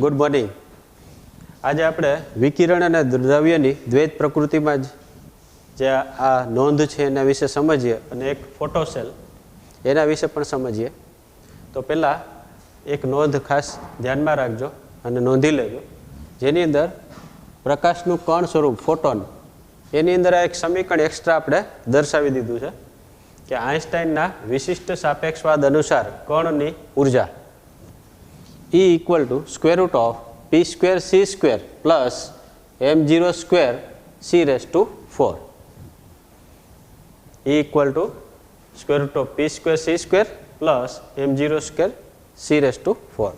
Good morning. આજે આપણે વિકિરણ અને દ્રવ્યની દ્વૈત પ્રકૃતિમાં જે આ નોંધ છે એના વિશે સમજીએ અને એક ફોટોસેલ એના વિશે પણ સમજીએ. તો પહેલાં એક નોંધ ખાસ ધ્યાનમાં રાખજો અને નોંધી લેજો, જેની અંદર પ્રકાશનું કણ સ્વરૂપ ફોટોન એની અંદર આ એક સમીકરણ એક્સ્ટ્રા આપણે દર્શાવી દીધું છે કે આઇન્સ્ટાઈનના વિશિષ્ટ સાપેક્ષવાદ અનુસાર કણની ઉર્જા E equal to square root of p square c square plus m0 square c raised to 4. E equal to square root of p square c square plus m0 square c raised to 4.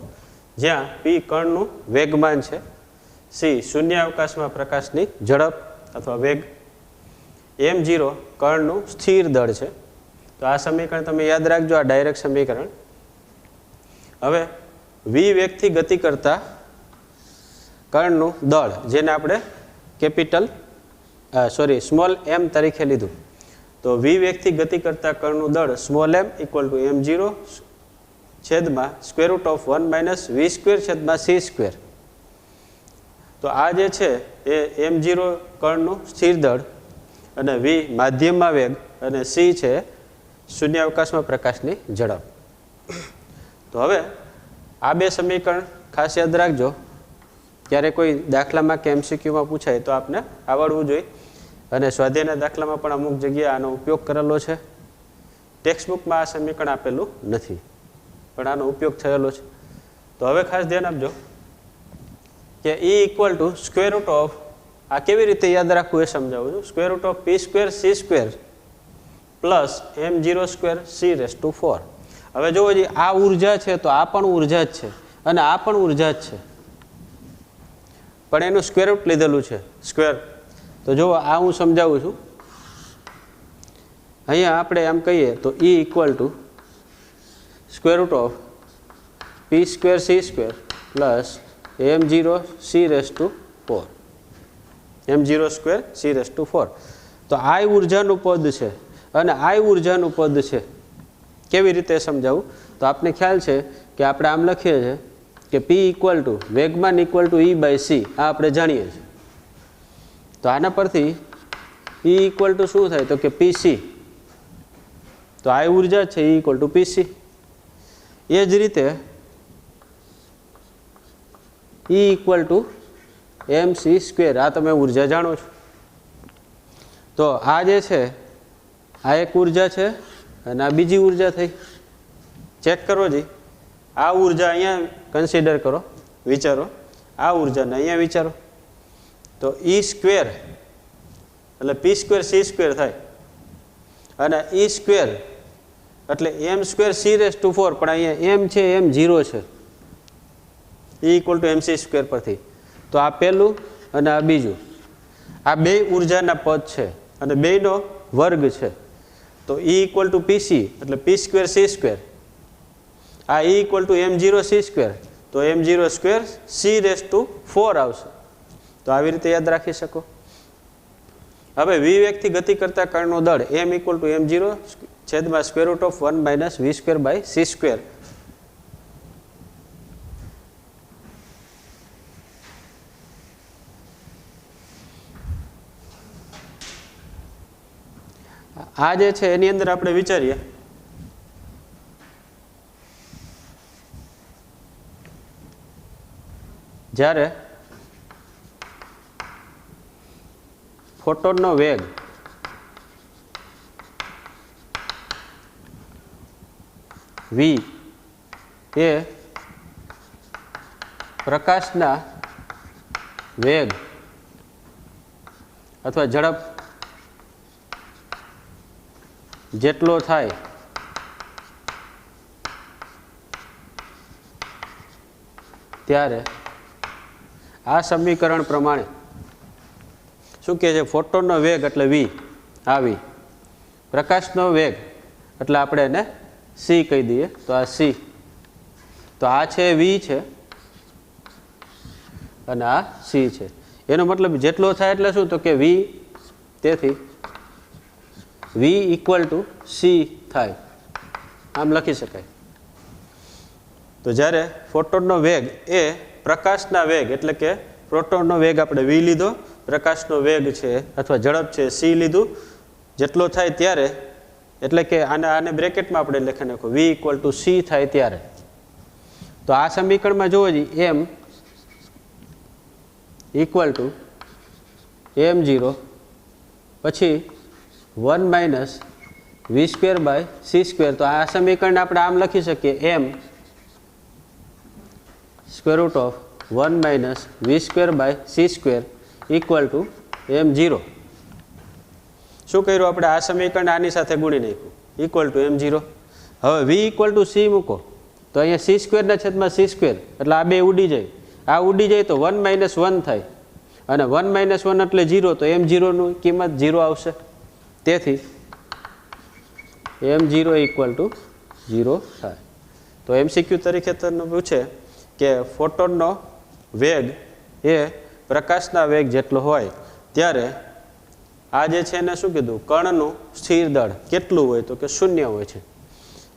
જ્યાં p કણનું વેગમાન છે, c શૂન્યાવકાશમાં પ્રકાશની ઝડપ અથવા વેગ, m0 કણનું સ્થિર દળ છે. તો આ સમીકરણ તમે યાદ રાખજો, આ ડાયરેક્ટ સમીકરણ. હવે v વેગથી ગતિ કરતા કણનું દળ, જેને આપણે સ્મોલ m તરીકે લીધું, તો v વેગથી ગતિ કરતા કણનું દળ small m equal to m0 છેદમાં square root of 1 minus v square છેદમાં c સ્ક્વેર. તો આ જે છે એ m0 કણનું સ્થિર દળ અને v માધ્યમમાં વેગ અને c છે શૂન્યાવકાશમાં પ્રકાશની ઝડપ. તો હવે આ બે સમીકરણ ખાસ યાદ રાખજો, ક્યારે કોઈ દાખલામાં કે એમસીક્યુમાં પૂછાય તો આપને આવડવું જોઈએ. અને સ્વાધ્યાયના દાખલામાં પણ અમુક જગ્યાએ આનો ઉપયોગ કરેલો છે. ટેક્સ્ટબુકમાં આ સમીકરણ આપેલું નથી, પણ આનો ઉપયોગ થયેલો છે. તો હવે ખાસ ધ્યાન આપજો કે E equal to square root of, આ કેવી રીતે યાદ રાખવું એ સમજાવું છું, square root of p square c square plus m0 square c raise to 4. હવે જો હજી આ ઉર્જા છે તો આ પણ ઉર્જા જ છે અને આ પણ ઉર્જા જ છે, પણ એનું સ્ક્વેર રૂટ લીધેલું છે સ્ક્વેર. તો જો આ હું સમજાવું છું. અહીંયા આપણે એમ કહીએ તો E equal to square root of p square c square plus m0 c raise to 4, m0 square c raise to 4. તો આ ઉર્જાનું પદ છે અને આ ઉર્જાનું પદ છે. કેવી રીતે સમજાવું? તો આપને ખ્યાલ છે કે આપણે આમ લખીએ છીએ કે p ઇક્વલ ટુ વેગમાન equal to E by c, આ આપણે જાણીએ છીએ. તો આના પરથી E ઇક્વલ ટુ શું થાય તો કે pc. તો આ ઉર્જા છે E ઇક્વલ ટુ pc. એ જ રીતે E equal to mc square, આ તમે ઉર્જા જાણો છો. તો આ જે છે આ એક ઉર્જા છે અને આ બીજી ઉર્જા થઈ. ચેક કરો જી, આ ઉર્જા અહીંયા કન્સિડર કરો, વિચારો, આ ઉર્જાને અહીંયા વિચારો. તો E સ્ક્વેર એટલે p સ્ક્વેર c સ્ક્વેર થાય અને E સ્ક્વેર એટલે m square c raise to 4, પણ અહીંયા m છે m0 છે, E equal to mc square પરથી. તો આ પહેલું અને આ બીજું, આ બે ઉર્જાના પદ છે અને બેનો વર્ગ છે. તો E ઇક્વલ ટુ pc એટલે p સ્ક્વેર c સ્ક્વેર, આ E equal to m0 c square, તો m0 square c raise to 4 આવશે. તો આવી રીતે યાદ રાખી શકો. હવે v વેગથી ગતિ કરતા કણનું દળ m ઇક્વલ ટુ m0 છેદમાં square root of 1 minus v square by c square. આ જે છે એની અંદર આપણે વિચારીએ જ્યારે ફોટોનનો વેગ v એ પ્રકાશના વેગ અથવા ઝડપ જેટલો થાય ત્યારે આ સમીકરણ પ્રમાણે શું કહે છે, ફોટોનનો વેગ એટલે v, આવી પ્રકાશનો વેગ એટલે આપણે એને c કહી દઈએ. તો આ c, તો આ છે v છે અને આ c છે. એનો મતલબ જેટલો થાય એટલે શું તો કે v, તેથી v ઇક્વલ ટુ c થાય, આમ લખી શકાય. તો જ્યારે ફોટોનનો વેગ એ પ્રકાશના વેગ એટલે કે પ્રોટોનનો વેગ આપણે v લીધો, પ્રકાશનો વેગ છે અથવા ઝડપ છે c લીધું, જેટલો થાય ત્યારે એટલે કે આને બ્રેકેટમાં આપણે લખી નાખો v = c થાય ત્યારે. તો આ સમીકરણમાં જોવો જ m = m0 પછી 1 - v²/c². તો આ સમીકરણ આપણે આમ લખી શકીએ m √1 - v²/c² = m0. શું કર્યું આપણે? આ સમીકરણ આની સાથે ગુણી નાખ્યું = m0. હવે v = c મૂકો તો અહીંયા c²/c² એટલે આ બે ઉડી જાય. આ ઉડી જાય તો 1 - 1 થાય અને 1 - 1 એટલે 0, તો m0 ની કિંમત 0 આવશે. તેથી m0 = 0 થાય. તો MCQ તરીકે તમને પૂછે કે ફોટોનનો વેગ એ પ્રકાશના વેગ જેટલો હોય ત્યારે આ જે છે એને શું કીધું? કણનું સ્થિર દળ કેટલું હોય? તો કે 0 હોય છે.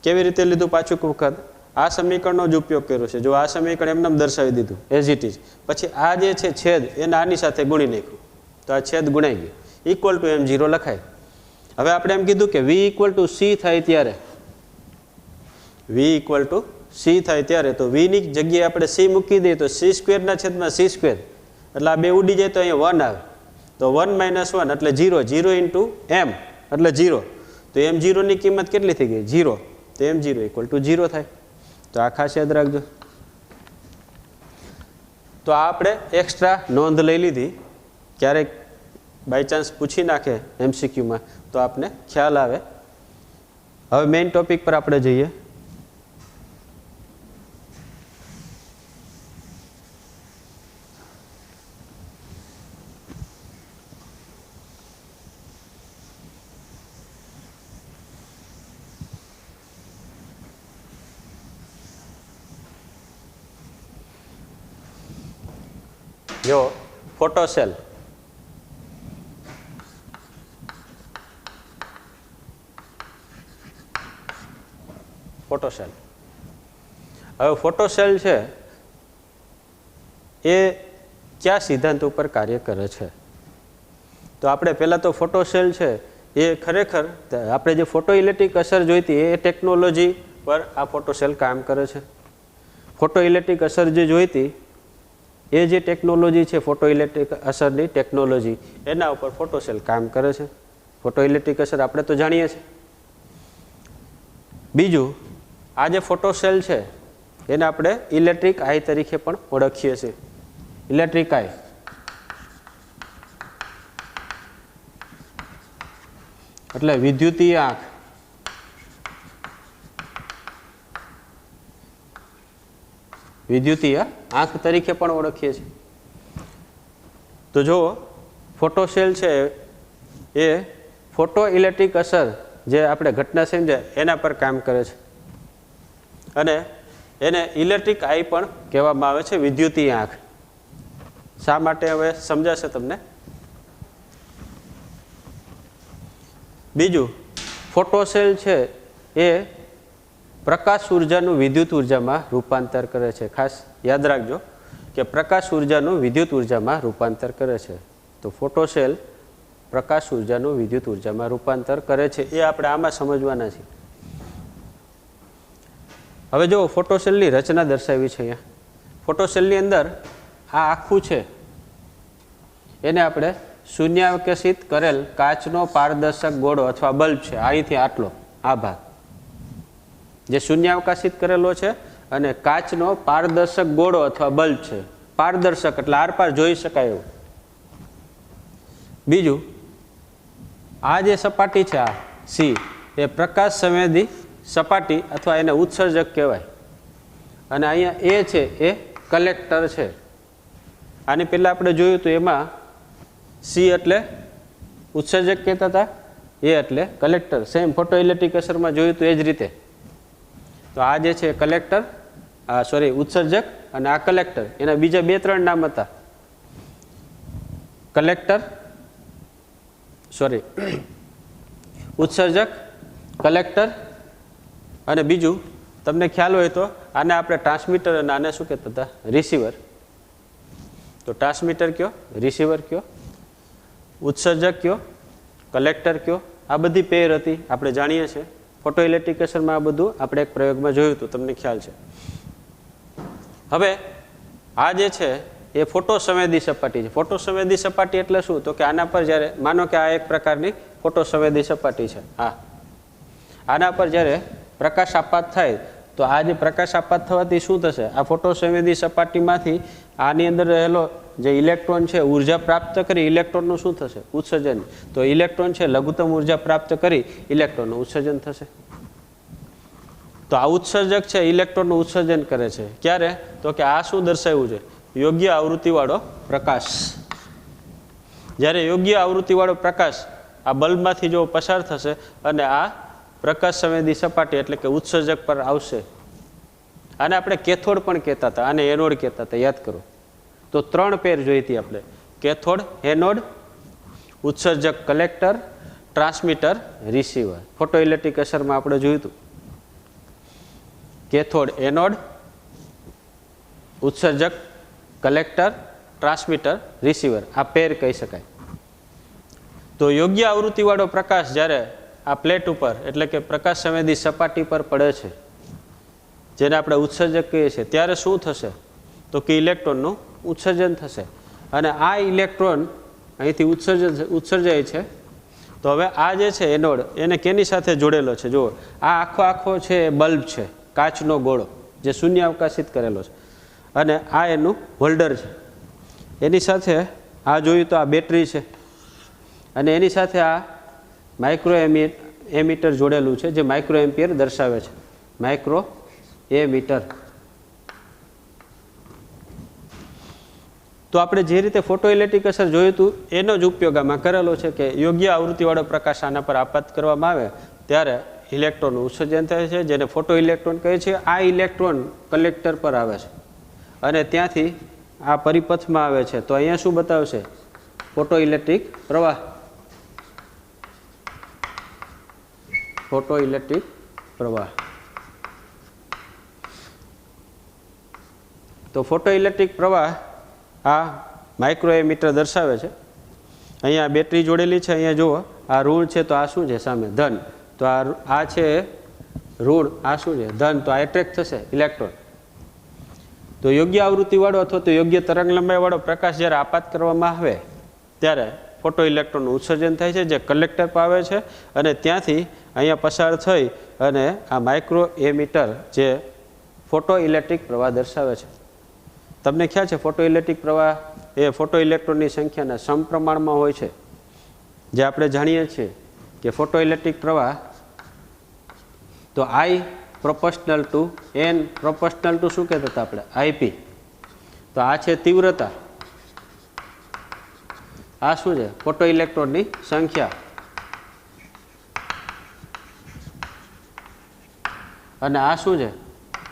કેવી રીતે લીધું? પાછું વખત આ સમીકરણનો જ ઉપયોગ કર્યો છે. જો આ સમીકરણ એમને દર્શાવી દીધું એઝ ઇટ ઇઝ, પછી આ જે છે છેદ એને આની સાથે ગુણી નાખ્યું તો આ છેદ ગુણાઈ ગયો = m0 લખાય. હવે આપણે એમ કીધું કે v = c થાય ત્યારે, v = c થાય ત્યારે તો v ની જગ્યાએ આપણે c મૂકી દઈએ તો c²/c² એટલે આ બે ઉડી જાય તો અહીંયા 1 આવે. તો 1 - 1 એટલે 0, 0 × m એટલે 0. તો m0 ની કિંમત કેટલી થઈ ગઈ? 0. તો m0 = 0 થાય. તો આ ખાસ યાદ રાખજો. તો આ આપણે એક્સ્ટ્રા નોંધ લઈ લીધી. ક્યારેક બાય ચાન્સ પૂછી નાખે MCQમાં તો આપને ખ્યાલ આવે. હવે મેઇન ટોપિક પર આપણે જઈએ. જો ફોટોસેલ, ફોટોસેલ. હવે ફોટોસેલ છે એ કયા સિદ્ધાંત ઉપર કાર્ય કરે છે? તો આપણે પહેલાં તો ફોટોસેલ છે એ ખરેખર આપણે જે ફોટો ઇલેક્ટ્રિક અસર જોઈતી એ ટેકનોલોજી પર આ ફોટોસેલ કામ કરે છે. ફોટો ઇલેક્ટ્રિક અસર જે જોઈતી એ જે ટેકનોલોજી છે ફોટો ઇલેક્ટ્રિક અસરની ટેકનોલોજી, એના ઉપર ફોટોસેલ કામ કરે છે. ફોટો ઇલેક્ટ્રિક અસર આપણે તો જાણીએ છીએ. બીજું, આ જે ફોટોસેલ છે એને આપણે ઇલેક્ટ્રિક આઈ તરીકે પણ ઓળખીએ છીએ. ઇલેક્ટ્રિક આઈ એટલે વિદ્યુતીય આંખ. વિદ્યુતીય આંખ તરીકે પણ ઓળખીએ છીએ. તો જો ફોટોસેલ છે એ ફોટો ઇલેક્ટ્રિક અસર જે આપણે ઘટના સમજ્યા એના પર કામ કરે છે અને એને ઇલેક્ટ્રિક આઈ પણ કહેવામાં આવે છે, વિદ્યુતીય આંખ. શા માટે હવે સમજાશે તમને. બીજું, ફોટોસેલ છે એ પ્રકાશ ઉર્જાનું વિદ્યુત ઉર્જામાં રૂપાંતર કરે છે. ખાસ યાદ રાખજો કે પ્રકાશ ઉર્જાનું વિદ્યુત ઉર્જામાં રૂપાંતર કરે છે. તો ફોટોસેલ પ્રકાશ ઉર્જાનું વિદ્યુત ઉર્જામાં રૂપાંતર કરે છે એ આપણે આમાં સમજવાના છીએ. હવે જો ફોટોસેલની રચના દર્શાવી છે અહીંયા. ફોટોસેલની અંદર આ આખું છે એને આપણે શૂન્યાવકાશિત કરેલ કાચનો પારદર્શક ગોળો અથવા બલ્બ છે. અહીંથી આટલો આ ભાગ જે શૂન્યાવકાશિત કરેલો છે અને કાચનો પારદર્શક ગોળો અથવા બલ્બ છે. પારદર્શક એટલે આરપાર જોઈ શકાય એવું. બીજું, આ જે સપાટી છે આ સી એ પ્રકાશ સંવેદી સપાટી અથવા એને ઉત્સર્જક કહેવાય. અને અહીંયા એ છે એ કલેક્ટર છે. આની પહેલાં આપણે જોયું તો એમાં સી એટલે ઉત્સર્જક કહેતા હતા, એ એટલે કલેક્ટર. સેમ ફોટો ઇલેક્ટ્રિક અસરમાં જોયું તો એ જ રીતે. તો આ જે છે કલેક્ટર, ઉત્સર્જક અને આ કલેક્ટર. એના બીજા 2-3 નામ હતા. કલેક્ટર ઉત્સર્જક, કલેક્ટર અને બીજું તમને ખ્યાલ હોય તો આને આપણે ટ્રાન્સમીટર અને આને શું કહેતા હતા? રિસીવર. તો ટ્રાન્સમીટર કયો, રિસીવર કયો, ઉત્સર્જક કયો, કલેક્ટર કયો, આ બધી પેર હતી, આપણે જાણીએ છીએ. ફોટો ઇલેક્ટ્રિક અસરમાં આ બધું આપણે એક પ્રયોગમાં જોયું હતું, તમને ખ્યાલ છે. હવે આ જે છે એ ફોટો સંવેદી સપાટી છે. ફોટો સંવેદી સપાટી એટલે શું? તો કે આના પર જ્યારે માનો કે આ એક પ્રકારની ફોટો સંવેદી સપાટી છે, આના પર જ્યારે પ્રકાશ આપાત થાય તો આ જે પ્રકાશ આપાત થવાથી શું થશે? આ ફોટો સંવેદી સપાટીમાંથી આની અંદર રહેલો જે ઇલેક્ટ્રોન છે ઉર્જા પ્રાપ્ત કરી ઇલેક્ટ્રોનનું શું થશે? ઉત્સર્જન. તો ઇલેક્ટ્રોન છે લઘુત્તમ ઉર્જા પ્રાપ્ત કરી ઇલેક્ટ્રોનનું ઉત્સર્જન થશે. તો આ ઉત્સર્જક છે ઇલેક્ટ્રોનનું ઉત્સર્જન કરે છે. ક્યારે? તો કે આ શું દર્શાવ્યું છે? યોગ્ય આવૃત્તિવાળો પ્રકાશ. જ્યારે યોગ્ય આવૃત્તિવાળો પ્રકાશ આ બલ્બમાંથી જો પસાર થશે અને આ પ્રકાશ સંવેદી સપાટી એટલે કે ઉત્સર્જક પર આવશે, આને આપણે કેથોડ પણ કહેતા હતા, આને એનોડ કહેતા હતા, યાદ કરો. તો 3 પેર જોઈ હતી આપણે, કેથોડ, એનોડ, ઉત્સર્જક collector, transmitter receiver. Photo electric અસરમાં આપણે જોયું હતું કેથોડ, એનોડ, ઉત્સર્જક કલેક્ટર, ટ્રાન્સમીટર રિસીવર, આ પેર કહી શકાય. તો યોગ્ય આવૃત્તિવાળો પ્રકાશ જ્યારે આ પ્લેટ ઉપર એટલે કે પ્રકાશ સંવેદી સપાટી પર પડે છે, જેને આપણે ઉત્સર્જક કહીએ છીએ, ત્યારે શું થશે? તો કે ઇલેક્ટ્રોનનું ઉત્સર્જન થશે. અને આ ઇલેક્ટ્રોન અહીંથી ઉત્સર્જાય છે. તો હવે આ જે છે એનોડ, એને કેની સાથે જોડેલો છે? જુઓ, આ આખો છે બલ્બ છે, કાચનો ગોળો જે શૂન્ય અવકાશિત કરેલો છે, અને આ એનું હોલ્ડર છે. એની સાથે આ જોયું તો આ બેટરી છે, અને એની સાથે આ માઇક્રો એમીટર જોડેલું છે જે માઇક્રો એમ્પિયર દર્શાવે છે. Micro ammeter. તો આપણે જે રીતે ફોટો ઇલેક્ટ્રિક અસર જોયું હતું એનો જ ઉપયોગ આમાં કરેલો છે કે યોગ્ય આવૃત્તિવાળો પ્રકાશ આના પર આપાત કરવામાં આવે ત્યારે ઇલેક્ટ્રોનનું ઉત્સર્જન થાય છે, જેને ફોટો ઇલેક્ટ્રોન કહે છે. આ ઇલેક્ટ્રોન કલેક્ટર પર આવે છે અને ત્યાંથી આ પરિપથમાં આવે છે. તો અહીંયા શું બતાવશે? ફોટો ઇલેક્ટ્રિક પ્રવાહ. ફોટો ઇલેક્ટ્રિક પ્રવાહ. તો ફોટો ઇલેક્ટ્રિક પ્રવાહ આ માઇક્રો એમીટર દર્શાવે છે. અહીંયા બેટરી જોડેલી છે, અહીંયા જુઓ આ ઋણ છે તો આ શું છે? સામે ધન. તો આ છે ઋણ, આ શું છે? ધન. તો આ એટ્રેક્ટ થશે ઇલેક્ટ્રોન. તો યોગ્ય આવૃત્તિવાળો અથવા તો યોગ્ય તરંગ લંબાઈવાળો પ્રકાશ જ્યારે આપાત કરવામાં આવે ત્યારે ફોટો ઇલેક્ટ્રોનનું ઉત્સર્જન થાય છે, જે કલેક્ટર પર આવે છે અને ત્યાંથી અહીંયા પસાર થઈ અને આ માઇક્રો એમીટર જે ફોટો ઇલેક્ટ્રિક પ્રવાહ દર્શાવે છે. તમને ખ્યાલ છે ફોટો ઇલેક્ટ્રિક પ્રવાહ એ ફોટો ઇલેક્ટ્રોનની સંખ્યાના સમપ્રમાણમાં હોય છે. જે આપણે જાણીએ છીએ કે ફોટો ઇલેક્ટ્રિક પ્રવાહ તો I proportional two N, proportional two શું કહેતા હતા આપણે? IP. તો આ છે તીવ્રતા, આ શું છે? ફોટો ઇલેક્ટ્રોનની સંખ્યા, અને આ શું છે?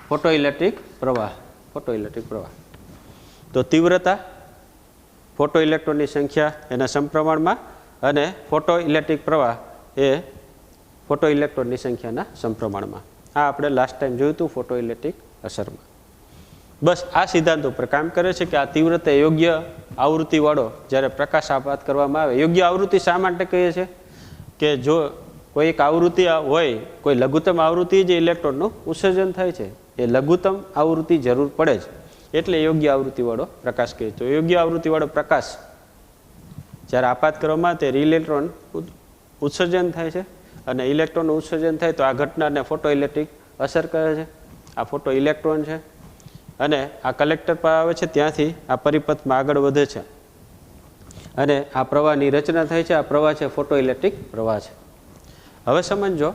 ફોટો ઇલેક્ટ્રિક પ્રવાહ. ફોટો ઇલેક્ટ્રિક પ્રવાહ. તો તીવ્રતા, ફોટો ઇલેક્ટ્રોનની સંખ્યા એના સમપ્રમાણમાં, અને ફોટો ઇલેક્ટ્રિક પ્રવાહ એ ફોટો ઇલેક્ટ્રોનની સંખ્યાના સમપ્રમાણમાં. આ આપણે લાસ્ટ ટાઈમ જોયું હતું ફોટો ઇલેક્ટ્રિક અસરમાં. બસ આ સિદ્ધાંત ઉપર કામ કરે છે કે આ તીવ્રતા યોગ્ય આવૃત્તિવાળો જ્યારે પ્રકાશ આપાત કરવામાં આવે. યોગ્ય આવૃત્તિ શા માટે કહીએ છીએ? કે જો કોઈ એક આવૃત્તિ હોય, કોઈ લઘુત્તમ આવૃત્તિ જે ઇલેક્ટ્રોનનું ઉત્સર્જન થાય છે, એ લઘુત્તમ આવૃત્તિ જરૂર પડે છે, એટલે યોગ્ય આવૃત્તિવાળો પ્રકાશ કહે છે. તો યોગ્ય આવૃત્તિવાળો પ્રકાશ જ્યારે આપાત કરવામાં તે ઇલેક્ટ્રોન ઉત્સર્જન થાય છે, અને ઇલેક્ટ્રોનનું ઉત્સર્જન થાય તો આ ઘટનાને ફોટો ઇલેક્ટ્રિક અસર કરે છે. આ ફોટો ઇલેક્ટ્રોન છે અને આ કલેક્ટર પર આવે છે, ત્યાંથી આ પરિપથમાં આગળ વધે છે અને આ પ્રવાહની રચના થાય છે. આ પ્રવાહ છે ફોટો ઇલેક્ટ્રિક પ્રવાહ છે. હવે સમજો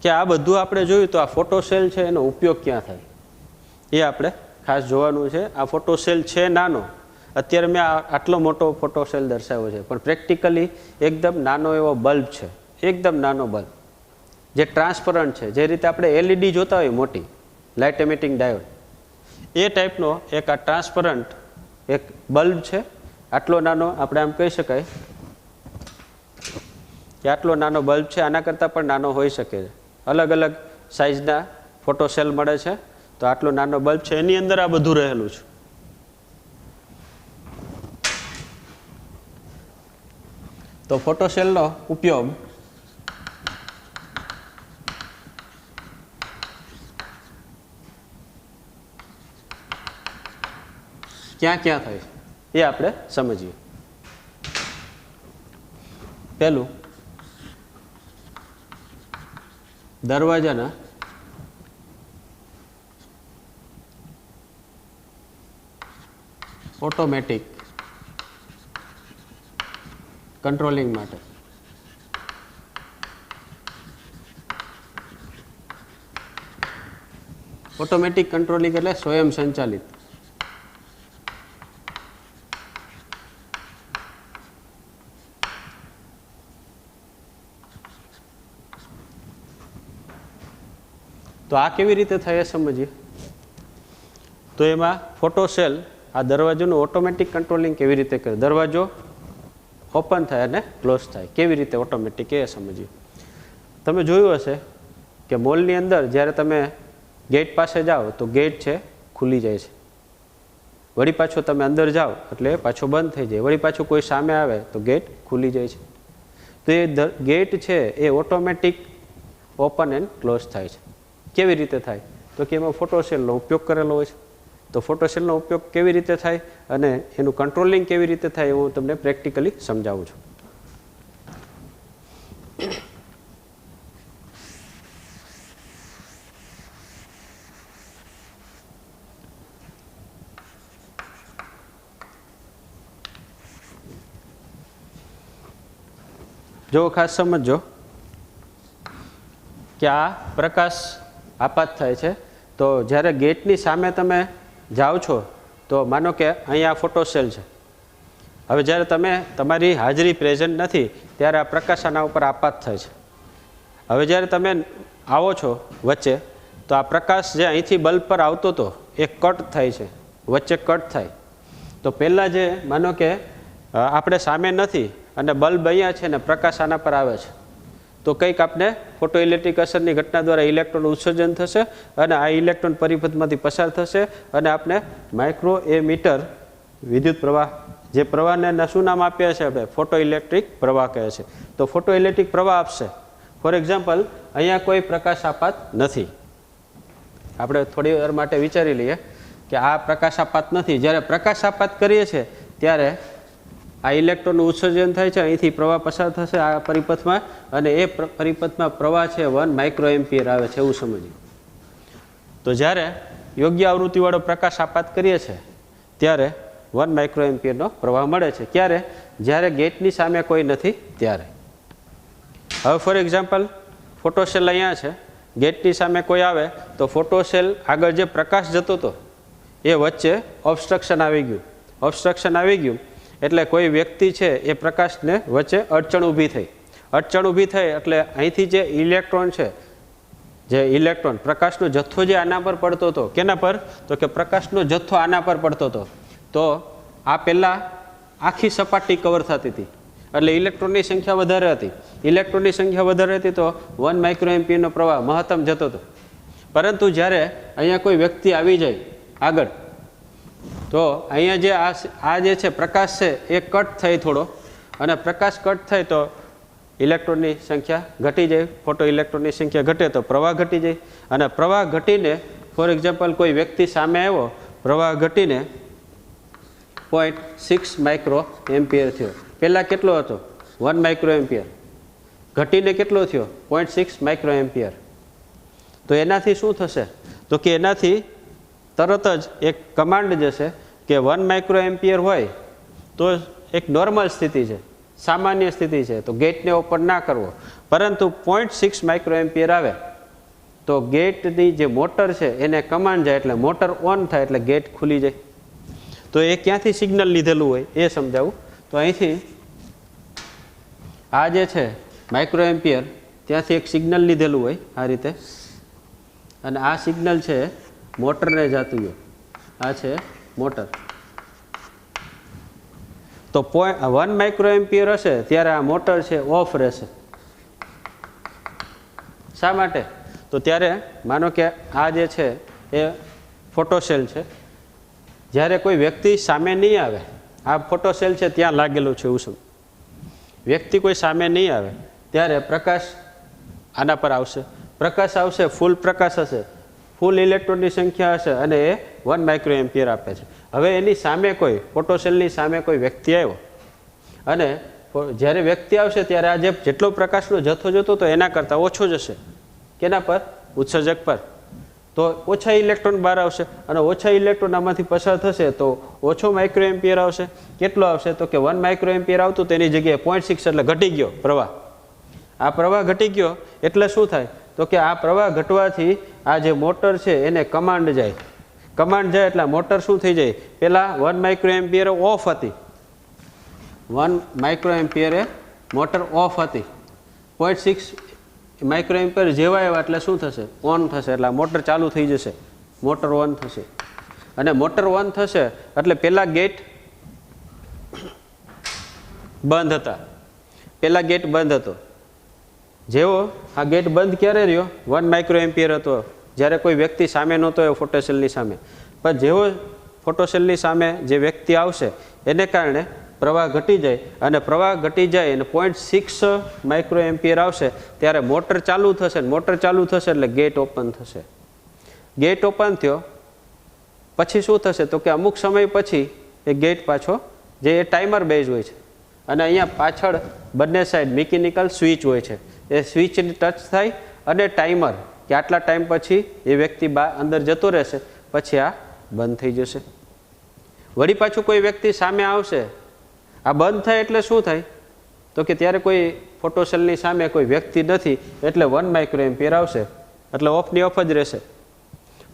કે આ બધું આપણે જોયું તો આ ફોટો સેલ છે એનો ઉપયોગ ક્યાં થાય એ આપણે ખાસ જોવાનું છે. આ ફોટો સેલ છે નાનો, અત્યારે મેં આટલો મોટો ફોટો સેલ દર્શાવ્યો છે, પણ પ્રેક્ટિકલી એકદમ નાનો એવો બલ્બ છે, એકદમ નાનો બલ્બ જે ટ્રાન્સપરન્ટ છે. જે રીતે આપણે LED જોતા હોય મોટી લાઇટ એમિટિંગ ડાયોડ, એ ટાઈપનો એક આ ટ્રાન્સપરન્ટ એક બલ્બ છે. આટલો નાનો, આપણે આમ કહી શકાય કે આટલો નાનો બલ્બ છે. આના કરતાં પણ નાનો હોઈ શકે છે. અલગ અલગ સાઇઝના ફોટો સેલ મળે છે. તો તો આટલો નાનો બલ્બ છે એની અંદર આ બધું રહેલું છે. તો ફોટોસેલનો ઉપયોગ ક્યાં ક્યાં થાય એ આપણે સમજીએ. પહેલું, દરવાજાના ઓટોમેટિક કંટ્રોલિંગ માટે ઓટોમેટિક કંટ્રોલિંગ એટલે સ્વયં સંચાલિત. તો આ કેવી રીતે થાય સમજીએ. તો એમાં ફોટોસેલ આ દરવાજાનું ઓટોમેટિક કંટ્રોલિંગ કેવી રીતે કરે, દરવાજો ઓપન થાય અને ક્લોઝ થાય કેવી રીતે ઓટોમેટિક એ સમજીએ. તમે જોયું હશે કે મોલની અંદર જ્યારે તમે ગેટ પાસે જાઓ તો ગેટ છે ખુલી જાય છે, વળી પાછો તમે અંદર જાઓ એટલે પાછો બંધ થઈ જાય, વળી પાછું કોઈ સામે આવે તો ગેટ ખુલી જાય છે. તો એ ગેટ છે એ ઓટોમેટિક ઓપન એન્ડ ક્લોઝ થાય છે. કેવી રીતે થાય તો કે એમાં ફોટોસેલનો ઉપયોગ કરેલો હોય છે. તો ફોટોસેલનો ઉપયોગ કેવી રીતે થાય અને એનું કંટ્રોલિંગ કેવી રીતે થાય હું તમને પ્રેક્ટિકલી સમજાવું છું. જો ખાસ સમજો કે આ પ્રકાશ આપાત થાય છે. તો જ્યારે ગેટની સામે તમે જાઓ છો તો માનો કે અહીંયા ફોટોસેલ છે. હવે જ્યારે તમે તમારી હાજરી પ્રેઝન્ટ નથી ત્યારે આ પ્રકાશ આના ઉપર આપાત થાય છે. હવે જ્યારે તમે આવો છો વચ્ચે તો આ પ્રકાશ જે અહીંથી બલ્બ પર આવતો હતો એ કટ થાય છે, વચ્ચે કટ થાય. તો પહેલાં જે માનો કે આપણે સામે નથી અને બલ્બ અહીંયા છે ને પ્રકાશ આના પર આવે છે તો કંઈક આપણે ફોટો ઇલેક્ટ્રિક અસરની ઘટના દ્વારા ઇલેક્ટ્રોન ઉત્સર્જન થશે અને આ ઇલેક્ટ્રોન પરિપથમાંથી પસાર થશે અને આપણે માઇક્રો એમીટર વિદ્યુત પ્રવાહ, જે પ્રવાહને શું નામ આપ્યા છે આપણે ફોટો ઇલેક્ટ્રિક પ્રવાહ કહે છે. તો ફોટો ઇલેક્ટ્રિક પ્રવાહ આપશે. ફોર એક્ઝામ્પલ અહીંયા કોઈ પ્રકાશ આપાત નથી, આપણે થોડી વાર માટે વિચારી લઈએ કે આ પ્રકાશ આપાત નથી. જ્યારે પ્રકાશ આપાત કરીએ છીએ ત્યારે આ ઇલેક્ટ્રોનનું ઉત્સર્જન થાય છે, અહીંથી પ્રવાહ પસાર થશે આ પરિપથમાં અને એ પરિપથમાં પ્રવાહ છે 1 માઇક્રો એમ્પિયર આવે છે એવું સમજીએ. તો જ્યારે યોગ્ય આવૃત્તિવાળો પ્રકાશ આપાત કરીએ છીએ ત્યારે 1 માઇક્રો એમ્પિયરનો પ્રવાહ મળે છે. ક્યારે? જ્યારે ગેટની સામે કોઈ નથી ત્યારે. હવે ફોર એક્ઝામ્પલ ફોટોસેલ અહીંયા છે, ગેટની સામે કોઈ આવે તો ફોટોસેલ આગળ જે પ્રકાશ જતો હતો એ વચ્ચે ઓબ્સ્ટ્રક્શન આવી ગયું. ઓબ્સ્ટ્રક્શન આવી ગયું એટલે કોઈ વ્યક્તિ છે એ પ્રકાશને વચ્ચે અડચણ ઊભી થઈ. અડચણ ઊભી થઈ એટલે અહીંથી જે ઇલેક્ટ્રોન છે, જે ઇલેક્ટ્રોન પ્રકાશનો જથ્થો જે આના પર પડતો હતો, કેના પર? તો કે પ્રકાશનો જથ્થો આના પર પડતો હતો. તો આ પહેલાં આખી સપાટી કવર થતી હતી એટલે ઇલેક્ટ્રોનની સંખ્યા વધારે હતી. ઇલેક્ટ્રોનની સંખ્યા વધારે હતી તો 1 માઇક્રો એમ્પિયરનો પ્રવાહ મહત્તમ જતો હતો. પરંતુ જ્યારે અહીંયા કોઈ વ્યક્તિ આવી જાય આગળ તો અહીંયા જે આ જે છે પ્રકાશ છે એ કટ થાય થોડો, અને પ્રકાશ કટ થાય તો ઇલેક્ટ્રોનની સંખ્યા ઘટી જાય. ફોટો ઇલેક્ટ્રોનની સંખ્યા ઘટે તો પ્રવાહ ઘટી જાય અને પ્રવાહ ઘટીને ફોર એક્ઝામ્પલ કોઈ વ્યક્તિ સામે આવ્યો, પ્રવાહ ઘટીને 0.6 માઇક્રો એમ્પિયર થયો. પહેલાં કેટલો હતો? 1 માઇક્રો એમ્પિયર. ઘટીને કેટલો થયો? 0.6 માઇક્રો એમ્પિયર. તો એનાથી શું થશે? તો કે એનાથી તરત જ એક કમાન્ડ જશે કે 1 માઇક્રો એમ્પિયર હોય તો એક નોર્મલ સ્થિતિ છે, સામાન્ય સ્થિતિ છે, તો ગેટને ઓપન ના કરવો. પરંતુ 0.6 માઇક્રો એમ્પિયર આવે તો ગેટની જે મોટર છે એને કમાન્ડ જાય એટલે મોટર ઓન થાય એટલે ગેટ ખુલી જાય. તો એ ક્યાંથી સિગ્નલ લીધેલું હોય એ સમજાવું. તો અહીંથી આ જે છે માઇક્રો એમ્પિયર ત્યાંથી એક સિગ્નલ લીધેલું હોય આ રીતે, અને આ સિગ્નલ છે મોટરને જતું હોય. આ છે મોટર. તો 1 માઇક્રો એમ્પિયર હશે ત્યારે આ મોટર છે ઓફ રહેશે. શા માટે? તો ત્યારે માનો કે આ જે છે એ ફોટોસેલ છે, જ્યારે કોઈ વ્યક્તિ સામે નહીં આવે, આ ફોટોસેલ છે ત્યાં લાગેલું છે એવું સમજ, વ્યક્તિ કોઈ સામે નહીં આવે ત્યારે પ્રકાશ આના પર આવશે, પ્રકાશ આવશે, ફૂલ પ્રકાશ હશે, ફૂલ ઇલેક્ટ્રોનની સંખ્યા હશે અને એ 1 માઇક્રો એમ્પિયર આપે છે. હવે એની સામે કોઈ ફોટોસેલની સામે કોઈ વ્યક્તિ આવ્યો અને જ્યારે વ્યક્તિ આવશે ત્યારે આ જેટલો પ્રકાશનો જથ્થો જતો તો એના કરતાં ઓછો જશે. કેના પર? ઉત્સર્જક પર. તો ઓછા ઇલેક્ટ્રોન બહાર આવશે અને ઓછા ઇલેક્ટ્રોન આમાંથી પસાર થશે તો ઓછો માઇક્રો એમ્પિયર આવશે. કેટલો આવશે? તો કે 1 માઇક્રો એમ્પિયર આવતું તેની જગ્યાએ 0.6 એટલે ઘટી ગયો પ્રવાહ. આ પ્રવાહ ઘટી ગયો એટલે શું થાય? તો કે આ પ્રવાહ ઘટવાથી આ જે મોટર છે એને કમાન્ડ જાય. કમાન્ડ જાય એટલે મોટર શું થઈ જાય? પહેલાં 1 માઇક્રો એમ્પિયર ઓફ હતી, 1 માઇક્રો એમ્પિયરે મોટર ઓફ હતી, 0.6 માઇક્રો એમ્પિયર જેવા આવ્યા એટલે શું થશે? ઓન થશે. એટલે મોટર ચાલુ થઈ જશે, મોટર ઓન થશે. અને મોટર ઓન થશે એટલે પહેલાં ગેટ બંધ હતા, પહેલાં ગેટ બંધ હતો. જેવો આ ગેટ બંધ ક્યારે રહ્યો? 1 માઇક્રો એમ્પિયર હતો જ્યારે કોઈ વ્યક્તિ સામે નહોતો એ ફોટોસેલની સામે. પણ જેવો ફોટોસેલની સામે જે વ્યક્તિ આવશે એને કારણે પ્રવાહ ઘટી જાય અને પ્રવાહ ઘટી જાય અને 0.6 માઇક્રો એમ્પિયર આવશે ત્યારે મોટર ચાલુ થશે. મોટર ચાલુ થશે એટલે ગેટ ઓપન થશે. ગેટ ઓપન થયો પછી શું થશે? તો કે અમુક સમય પછી એ ગેટ પાછો, જે એ ટાઈમર બેઝ હોય છે અને અહીંયા પાછળ બંને સાઈડ મિકેનિકલ સ્વિચ હોય છે, એ સ્વિચની ટચ થાય અને ટાઈમર કે આટલા ટાઈમ પછી એ વ્યક્તિ અંદર જતો રહેશે, પછી આ બંધ થઈ જશે. વળી પાછું કોઈ વ્યક્તિ સામે આવશે, આ બંધ થાય એટલે શું થાય? તો કે ત્યારે કોઈ ફોટોસેલની સામે કોઈ વ્યક્તિ નથી એટલે 1 માઇક્રો એમ્પિયર આવશે એટલે ઓફની ઓફ જ રહેશે.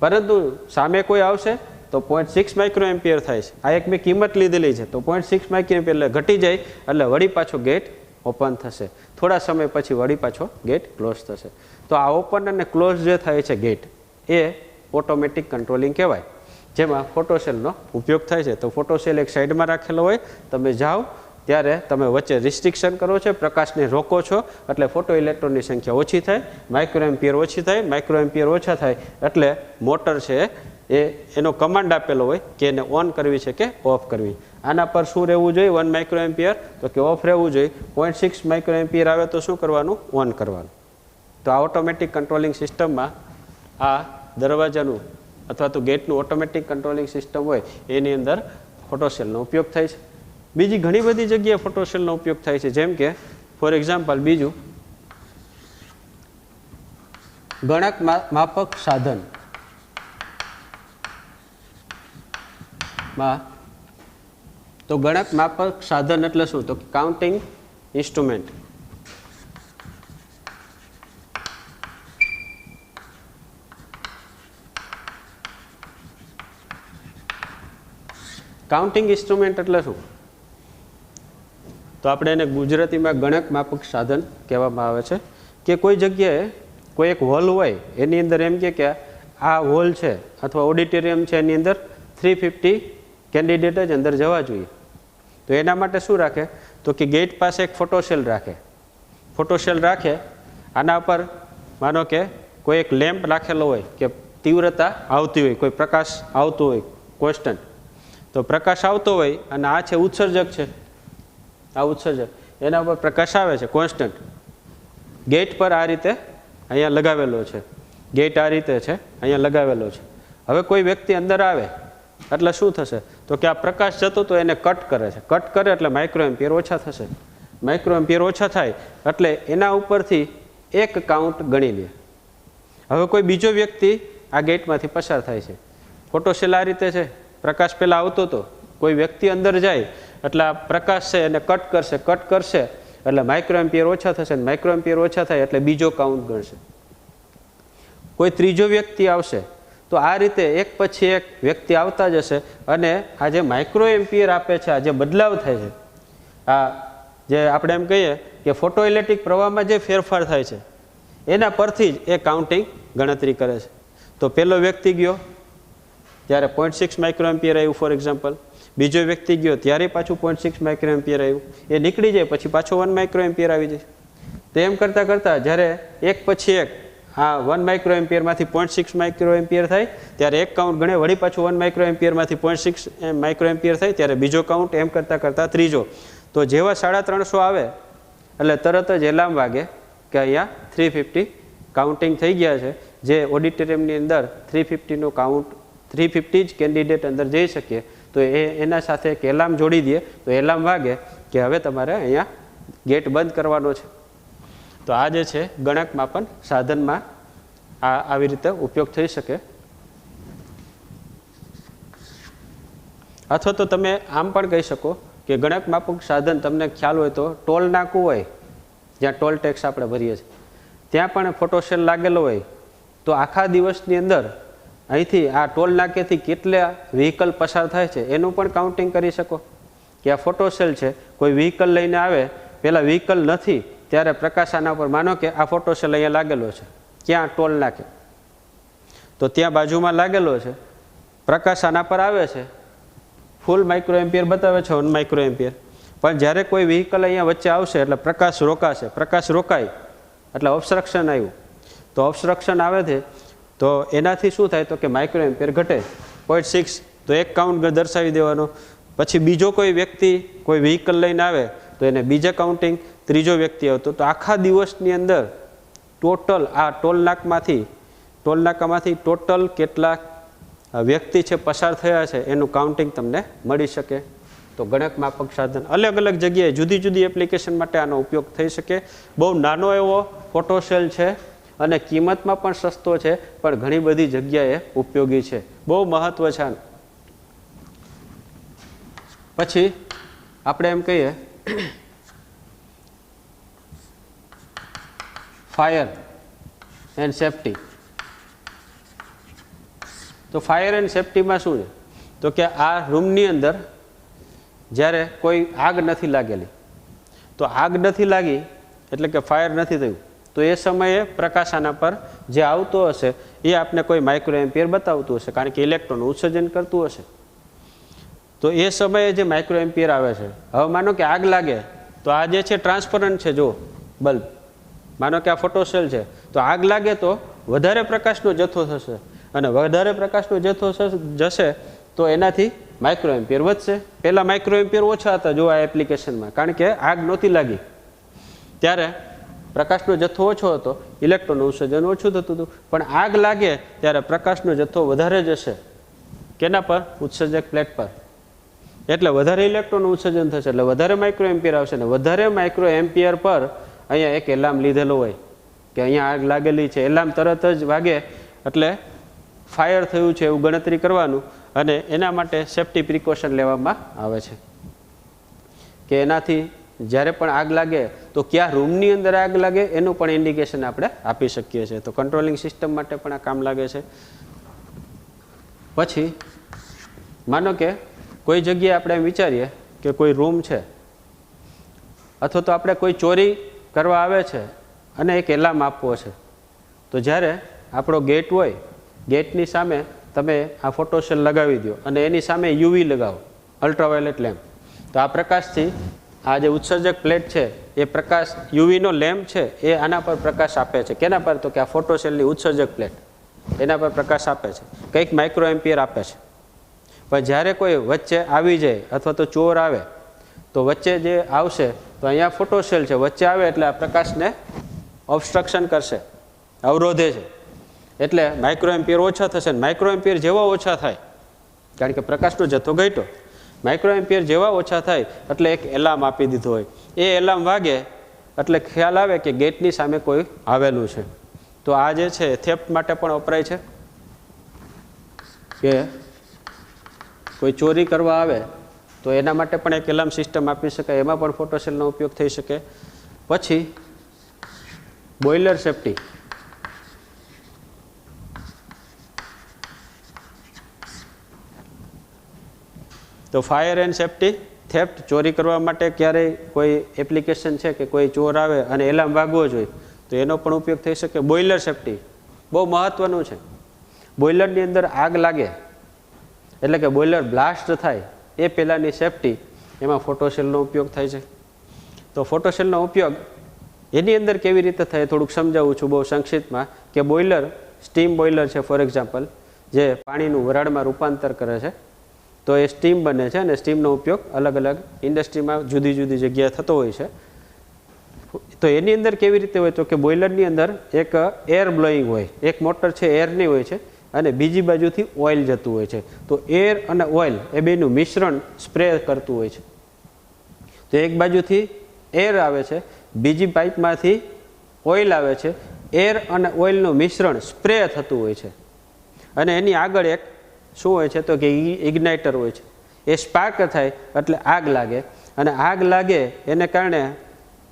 પરંતુ સામે કોઈ આવશે તો 0.6 માઇક્રો એમ્પિયર થાય છે. આ એક મેં કિંમત લીધેલી છે. તો 0.6 માઇક્રો એમ્પિયર એટલે ઘટી જાય એટલે વળી પાછો ગેટ ઓપન થશે. થોડા સમય પછી વળી પાછો ગેટ ક્લોઝ થશે. તો આ ઓપન અને ક્લોઝ જે થાય છે ગેટ, એ ઓટોમેટિક કંટ્રોલિંગ કહેવાય, જેમાં ફોટોસેલનો ઉપયોગ થાય છે. તો ફોટોસેલ એક સાઈડમાં રાખેલો હોય, તમે જાઓ ત્યારે તમે વચ્ચે રિસ્ટ્રિક્શન કરો છો, પ્રકાશને રોકો છો એટલે ફોટો ઇલેક્ટ્રોનની સંખ્યા ઓછી થાય, માઇક્રો એમ્પિયર ઓછી થાય, માઇક્રો એમ્પિયર ઓછા થાય એટલે મોટર છે એનો કમાન્ડ આપેલો હોય કે એને ઓન કરવી છે કે ઓફ કરવી. આના પર શું રહેવું જોઈએ? 1 માઇક્રો એમ્પિયર, તો કે ઓફ રહેવું જોઈએ. 0.6 માઇક્રો એમ્પિયર આવે તો શું કરવાનું? ઓન કરવાનું. તો આ ઓટોમેટિક કંટ્રોલિંગ સિસ્ટમમાં આ દરવાજાનું અથવા તો ગેટનું ઓટોમેટિક કંટ્રોલિંગ સિસ્ટમ હોય એની અંદર ફોટોસેલનો ઉપયોગ થાય છે. બીજી ઘણી બધી જગ્યાએ ફોટોસેલનો ઉપયોગ થાય છે. જેમ કે ફોર એક્ઝામ્પલ બીજું ગણક માપક સાધન માં, તો ગણક માપક સાધન એટલે શું? તો કાઉન્ટિંગ ઇન્સ્ટ્રુમેન્ટ. કાઉન્ટિંગ ઇન્સ્ટ્રુમેન્ટ એટલે શું? તો આપણે એને ગુજરાતીમાં ગણક માપક સાધન કહેવામાં આવે છે. કે કોઈ જગ્યાએ કોઈ એક હોલ હોય, એની અંદર એમ કે આ હોલ છે અથવા ઓડિટોરિયમ છે, એની અંદર 350 કેન્ડિડેટ જ અંદર જવા જોઈએ. તો એના માટે શું રાખે? તો કે ગેટ પાસે એક ફોટોસેલ રાખે. ફોટોસેલ રાખે, આના પર માનો કે કોઈ એક લેમ્પ રાખેલો હોય કે તીવ્રતા આવતી હોય, કોઈ પ્રકાશ આવતો હોય કોન્સ્ટન્ટ. તો પ્રકાશ આવતો હોય અને આ છે ઉત્સર્જક છે, આ ઉત્સર્જક, એના ઉપર પ્રકાશ આવે છે કોન્સ્ટન્ટ. ગેટ પર આ રીતે અહીંયા લગાવેલો છે, ગેટ આ રીતે છે અહીંયા લગાવેલો છે. હવે કોઈ વ્યક્તિ અંદર આવે એટલે શું થશે? તો કે આ પ્રકાશ જતો તો એને કટ કરે છે. કટ કરે એટલે માઇક્રો એમ્પિયર ઓછા થશે. માઇક્રો એમ્પિયર ઓછા થાય એટલે એના ઉપરથી એક કાઉન્ટ ગણી લે. હવે કોઈ બીજો વ્યક્તિ આ ગેટમાંથી પસાર થાય છે. ફોટોસેલ આ રીતે છે, પ્રકાશ પહેલાં આવતો હતો, કોઈ વ્યક્તિ અંદર જાય એટલે આ પ્રકાશ છે એને કટ કરશે એટલે માઇક્રો એમ્પિયર ઓછા થશે. માઇક્રો એમ્પિયર ઓછા થાય એટલે બીજો કાઉન્ટ ગણશે. કોઈ ત્રીજો વ્યક્તિ આવશે તો આ રીતે એક પછી એક વ્યક્તિ આવતા જશે અને આ જે માઇક્રો એમ્પિયર આપે છે, આ જે બદલાવ થાય છે, આ જે આપણે એમ કહીએ કે ફોટો ઇલેક્ટ્રિક પ્રવાહમાં જે ફેરફાર થાય છે એના પરથી જ એ કાઉન્ટિંગ ગણતરી કરે છે. તો પહેલો વ્યક્તિ ગયો ત્યારે 0.6 માઇક્રો એમ્પિયર આવ્યું ફોર એક્ઝામ્પલ, બીજો વ્યક્તિ ગયો ત્યારે પાછું 0.6 માઇક્રો એમ્પિયર આવ્યું, એ નીકળી જાય પછી પાછો 1 માઇક્રો એમ્પિયર આવી જાય. તો એમ કરતાં કરતાં જ્યારે એક પછી એક આ 1 માઇક્રો એમ્પિયરમાંથી 0.6 માઇક્રો એમ્પિયર થાય ત્યારે એક કાઉન્ટ ગણે, વળી પાછું 1 માઇક્રો એમ્પિયરમાંથી 0.6 માઇક્રો એમ્પિયર થાય ત્યારે બીજો કાઉન્ટ, એમ કરતાં કરતાં ત્રીજો. તો જેવા 350 આવે એટલે તરત જ એલાર્મ વાગે કે અહીંયા 350 કાઉન્ટિંગ થઈ ગયા છે. જે ઓડિટોરિયમની અંદર 350નું કાઉન્ટ, 350 જ કેન્ડિડેટ અંદર જઈ શકીએ. તો એના સાથે એક એલાર્મ જોડી દઈએ તો એલાર્મ વાગે કે હવે તમારે અહીંયા ગેટ બંધ કરવાનો છે. તો આ જે છે ગણક માપન સાધનમાં આવી રીતે ઉપયોગ થઈ શકે. અથવા તો તમે આમ પણ કહી શકો કે ગણક માપક સાધન તમને ખ્યાલ હોય તો ટોલ નાકું હોય, જ્યાં ટોલ ટેક્સ આપણે ભરીએ છીએ, ત્યાં પણ ફોટો સેલ લાગેલો હોય તો આખા દિવસની અંદર અહીંથી આ ટોલ નાકેથી કેટલા વ્હીકલ પસાર થાય છે એનું પણ કાઉન્ટિંગ કરી શકો. કે આ ફોટો સેલ છે, કોઈ વ્હીકલ લઈને આવે, પહેલાં વ્હીકલ નથી ત્યારે પ્રકાશ આના પર, માનો કે આ ફોટો સેલ અહીંયા લાગેલો છે, ક્યાં ટોલ નાકે, તો ત્યાં બાજુમાં લાગેલો છે, પ્રકાશ આના પર આવે છે, ફૂલ માઇક્રો એમ્પિયર બતાવે છે 1 માઇક્રો એમ્પિયર, પણ જ્યારે કોઈ વ્હીકલ અહીંયા વચ્ચે આવશે એટલે પ્રકાશ રોકાશે. પ્રકાશ રોકાય એટલે ઓબ્સ્ટ્રક્શન આવ્યું. તો ઓબ્સ્ટ્રક્શન આવે છે તો એનાથી શું થાય તો કે માઇક્રો એમ્પિયર ઘટે 0.6. તો એક કાઉન્ટ દર્શાવી દેવાનો. પછી બીજો કોઈ વ્યક્તિ કોઈ વ્હીકલ લઈને આવે તો એને બીજા કાઉન્ટિંગ, ત્રીજો વ્યક્તિ આવતો. તો આખા દિવસની અંદર ટોટલ આ ટોલનાકામાંથી ટોટલ કેટલા વ્યક્તિ છે પસાર થયા છે એનું કાઉન્ટિંગ તમને મળી શકે. તો ગણક માપક સાધન અલગ અલગ જગ્યાએ જુદી જુદી એપ્લિકેશન માટે આનો ઉપયોગ થઈ શકે. બહુ નાનો એવો ફોટો સેલ છે અને કિંમતમાં પણ સસ્તો છે, પણ ઘણી બધી જગ્યાએ ઉપયોગી છે. બહુ મહત્વ છે આનું. પછી આપણે એમ કહીએ ફાયર એન્ડ સેફટી. તો ફાયર એન્ડ સેફટીમાં શું છે તો કે આ રૂમની અંદર જ્યારે કોઈ આગ નથી લાગેલી, તો આગ નથી લાગી એટલે કે ફાયર નથી થયું, તો એ સમયે પ્રકાશ આના પર જે આવતો હશે એ આપણે કોઈ માઇક્રો એમ્પિયર બતાવતું હશે, કારણ કે ઇલેક્ટ્રોનનું ઉત્સર્જન કરતું હશે. તો એ સમયે જે માઇક્રો એમ્પિયર આવે છે, હવે માનો કે આગ લાગે તો આ જે છે ટ્રાન્સપરન્ટ છે, જો બલ્બ, માનો કે આ ફોટો સેલ છે, તો આગ લાગે તો વધારે પ્રકાશનો જથ્થો થશે, અને વધારે પ્રકાશનો જથ્થો જશે તો એનાથી માઇક્રો એમ્પિયર વધશે. પહેલાં માઇક્રો એમ્પિયર ઓછા હતા જો આ એપ્લિકેશનમાં, કારણ કે આગ નહોતી લાગી ત્યારે પ્રકાશનો જથ્થો ઓછો હતો, ઇલેક્ટ્રોનનું ઉત્સર્જન ઓછું થતું હતું. પણ આગ લાગે ત્યારે પ્રકાશનો જથ્થો વધારે જશે, કેના પર? ઉત્સર્જક પ્લેટ પર. એટલે વધારે ઇલેક્ટ્રોનનું ઉત્સર્જન થશે એટલે વધારે માઇક્રો એમ્પિયર આવશે. ને વધારે માઇક્રો એમ્પિયર પર અહીંયા એક એલાર્મ લીધેલો હોય કે અહીંયા આગ લાગેલી છે, એલાર્મ તરત જ વાગે એટલે ફાયર થયું છે એવું ગણતરી કરવાનું. અને એના માટે સેફટી પ્રિકોશન લેવામાં આવે છે કે એનાથી જ્યારે પણ આગ લાગે તો કયા રૂમની અંદર આગ લાગે એનું પણ ઇન્ડિકેશન આપણે આપી શકીએ છીએ. તો કંટ્રોલિંગ સિસ્ટમ માટે પણ આ કામ લાગે છે. પછી માનો કે કોઈ જગ્યાએ આપણે એમ વિચારીએ કે કોઈ રૂમ છે, અથવા તો આપણે કોઈ ચોરી કરવા આવે છે અને એક એલાર્મ આપવો છે, તો જ્યારે આપણો ગેટ હોય, ગેટની સામે તમે આ ફોટો સેલ લગાવી દો અને એની સામે યુવી લગાવો, અલ્ટ્રાવાયોલેટ લેમ્પ. તો આ પ્રકાશથી આ જે ઉત્સર્જક પ્લેટ છે એ પ્રકાશ, યુવીનો લેમ્પ છે એ આના પર પ્રકાશ આપે છે. કેના પર? તો કે આ ફોટો સેલની ઉત્સર્જક પ્લેટ, એના પર પ્રકાશ આપે છે, કંઈક માઇક્રો એમ્પિયર આપે છે. પણ જ્યારે કોઈ વચ્ચે આવી જાય અથવા તો ચોર આવે તો વચ્ચે જે આવશે તો અહીંયા ફોટો સેલ છે, વચ્ચે આવે એટલે આ પ્રકાશને ઓબ્સ્ટ્રક્શન કરશે, અવરોધે છે, એટલે માઇક્રો એમ્પિયર ઓછા થશે. માઇક્રો એમ્પિયર જેવા ઓછા થાય, કારણ કે પ્રકાશનો જથ્થો ઘટ્યો, માઇક્રો એમ્પિયર જેવા ઓછા થાય એટલે એક એલાર્મ આપી દીધો હોય, એ એલાર્મ વાગે એટલે ખ્યાલ આવે કે ગેટની સામે કોઈ આવેલું છે. તો આ જે છે થેફ્ટ માટે પણ વપરાય છે કે કોઈ ચોરી કરવા આવે તો એના માટે પણ એક એલાર્મ સિસ્ટમ આપી શકાય, એમાં પણ ફોટો સેલનો ઉપયોગ થઈ શકે. પછી બોઇલર સેફટી. તો ફાયર એન્ડ સેફટી, થેફ્ટ, ચોરી કરવા માટે ક્યારેય કોઈ એપ્લિકેશન છે કે કોઈ ચોર આવે અને એલાર્મ વાગવો જોઈએ તો એનો પણ ઉપયોગ થઈ શકે. બોઇલર સેફટી બહુ મહત્ત્વનું છે. બોઇલરની અંદર આગ લાગે એટલે કે બોઇલર બ્લાસ્ટ થાય એ પહેલાંની સેફટી, એમાં ફોટો સેલનો ઉપયોગ થાય છે. તો ફોટો સેલનો ઉપયોગ એની અંદર કેવી રીતે થાય થોડુંક સમજાવું છું બહુ સંક્ષિપ્તમાં કે બોઇલર સ્ટીમ બોઇલર છે ફોર એક્ઝામ્પલ જે પાણીનું વરાળમાં રૂપાંતર કરે છે તો એ સ્ટીમ બને છે અને સ્ટીમનો ઉપયોગ અલગ અલગ ઇન્ડસ્ટ્રીમાં જુદી જુદી જગ્યાએ થતો હોય છે. તો એની અંદર કેવી રીતે હોય તો કે બોઇલરની અંદર એક એર બ્લોઈંગ હોય, એક મોટર છે એરની હોય છે અને બીજી બાજુથી ઓઇલ જતું હોય છે. તો એર અને ઓઇલ એ બેનું મિશ્રણ સ્પ્રે કરતું હોય છે. તો એક બાજુથી એર આવે છે, બીજી પાઇપમાંથી ઓઇલ આવે છે, એર અને ઓઇલનું મિશ્રણ સ્પ્રે થતું હોય છે અને એની આગળ એક શું હોય છે તો કે ઇગ્નાઇટર હોય છે. એ સ્પાર્ક થાય એટલે આગ લાગે અને આગ લાગે એને કારણે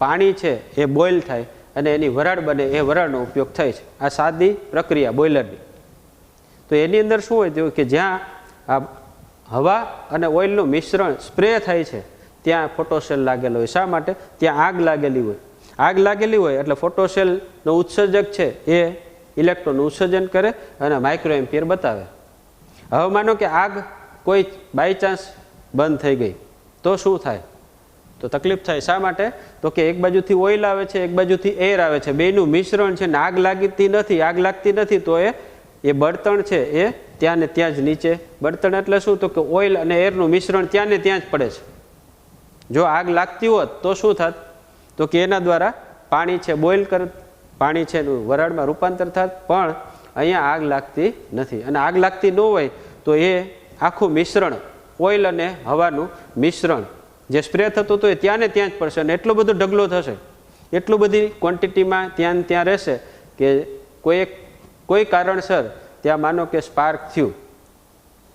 પાણી છે એ બોઇલ થાય અને એની વરાળ બને, એ વરાળનો ઉપયોગ થાય છે. આ સાદી પ્રક્રિયા બોઇલરની. તો એની અંદર શું હોય તો કે જ્યાં આ હવા અને ઓઇલનું મિશ્રણ સ્પ્રે થાય છે ત્યાં ફોટોસેલ લાગેલો હોય. શા માટે? ત્યાં આગ લાગેલી હોય. આગ લાગેલી હોય એટલે ફોટોસેલનો ઉત્સર્જક છે એ ઇલેક્ટ્રોનનું ઉત્સર્જન કરે અને માઇક્રો એમ્પિયર બતાવે. હવે માનો કે આગ કોઈ બાય ચાન્સ બંધ થઈ ગઈ તો શું થાય? તો તકલીફ થાય. શા માટે? તો કે એક બાજુથી ઓઇલ આવે છે, એક બાજુથી એર આવે છે, બેનું મિશ્રણ છે ને આગ લાગતી નથી. આગ લાગતી નથી તો એ બળતણ છે એ ત્યાં ને ત્યાં જ નીચે. બળતણ એટલે શું? તો કે ઓઇલ અને એરનું મિશ્રણ ત્યાં ને ત્યાં જ પડે છે. જો આગ લાગતી હોત તો શું થાત? તો કે એના દ્વારા પાણી છે બોઇલ પાણી છે એનું વરાળમાં રૂપાંતર થાત. પણ અહીંયા આગ લાગતી નથી અને આગ લાગતી ન હોય તો એ આખું મિશ્રણ ઓઇલ અને હવાનું મિશ્રણ જે સ્પ્રે થતું હતું એ ત્યાં ને ત્યાં જ પડશે અને એટલો બધો ઢગલો થશે, એટલું બધી ક્વોન્ટિટીમાં ત્યાં ત્યાં રહેશે કે કોઈ કારણસર ત્યાં માનો કે સ્પાર્ક થયું,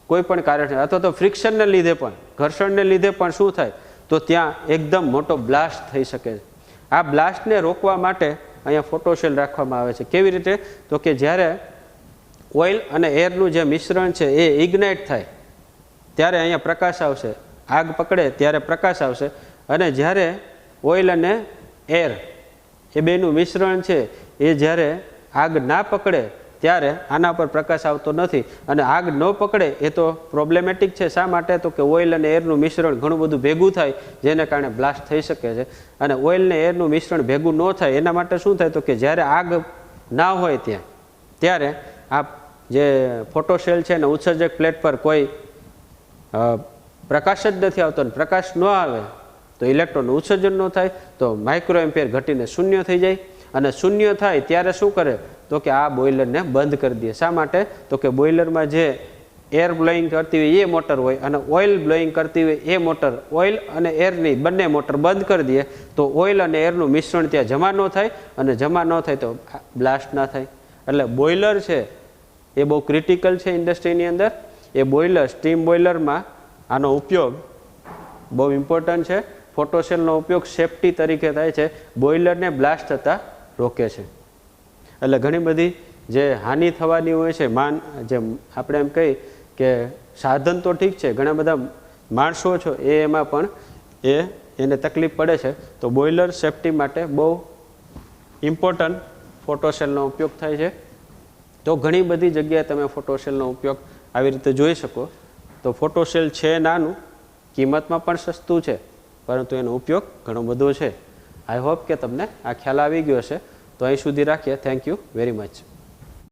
કોઈ પણ કારણસર અથવા તો ફ્રિક્શનને લીધે પણ, ઘર્ષણને લીધે પણ શું થાય તો ત્યાં એકદમ મોટો બ્લાસ્ટ થઈ શકે છે. આ બ્લાસ્ટને રોકવા માટે અહીંયા ફોટોસેલ રાખવામાં આવે છે. કેવી રીતે? તો કે જ્યારે ઓઇલ અને એરનું જે મિશ્રણ છે એ ઇગ્નાઇટ થાય ત્યારે અહીંયા પ્રકાશ આવશે, આગ પકડે ત્યારે પ્રકાશ આવશે અને જ્યારે ઓઇલ અને એર એ બેનું મિશ્રણ છે એ જ્યારે આગ ના પકડે ત્યારે આના પર પ્રકાશ આવતો નથી અને આગ ન પકડે એ તો પ્રોબ્લેમેટિક છે. શા માટે? તો કે ઓઇલ અને એરનું મિશ્રણ ઘણું બધું ભેગું થાય જેને કારણે બ્લાસ્ટ થઈ શકે છે અને ઓઇલ ને એરનું મિશ્રણ ભેગું ન થાય એના માટે શું થાય? તો કે જ્યારે આગ ના હોય ત્યારે આ જે ફોટોસેલ છે ને ઉત્સર્જક પ્લેટ પર કોઈ પ્રકાશ જ નથી આવતો અને પ્રકાશ ન આવે તો ઇલેક્ટ્રોનનું ઉત્સર્જન ન થાય તો માઇક્રો એમ્પિયર ઘટીને શૂન્ય થઈ જાય અને શૂન્ય થાય ત્યારે શું કરે? તો કે આ બોઇલરને બંધ કરી દે. શા માટે? તો કે બોઇલરમાં જે એર બ્લોઈંગ કરતી હોય એ મોટર હોય અને ઓઇલ બ્લોઈંગ કરતી હોય એ મોટર, ઓઇલ અને એરની બંને મોટર બંધ કરી દે તો ઓઇલ અને એરનું મિશ્રણ ત્યાં જમા ન થાય અને જમા ન થાય તો બ્લાસ્ટ ના થાય. એટલે બોઇલર છે એ બહુ ક્રિટિકલ છે ઇન્ડસ્ટ્રીની અંદર. એ બોઇલર, સ્ટીમ બોઇલરમાં આનો ઉપયોગ બહુ ઇમ્પોર્ટન્ટ છે. ફોટોસેલનો ઉપયોગ સેફટી તરીકે થાય છે, બોઇલરને બ્લાસ્ટ થતાં રોકે છે. એટલે ઘણી બધી જે હાનિ થવાની હોય છે, જેમ આપણે એમ કહીએ કે સાધન તો ઠીક છે, ઘણા બધા માણસો છો એમાં પણ એને તકલીફ પડે છે. તો બોઇલર સેફટી માટે બહુ ઇમ્પોર્ટન્ટ ફોટોસેલનો ઉપયોગ થાય છે. તો ઘણી બધી જગ્યાએ તમે ફોટોસેલનો ઉપયોગ આવી રીતે જોઈ શકો. તો ફોટોસેલ છે નાનું, કિંમતમાં પણ સસ્તું છે, પરંતુ એનો ઉપયોગ ઘણો બધો છે. આઈ હોપ કે તમને આ ખ્યાલ આવી ગયો હશે. તો અહીં સુધી રાખીએ. Thank you very much.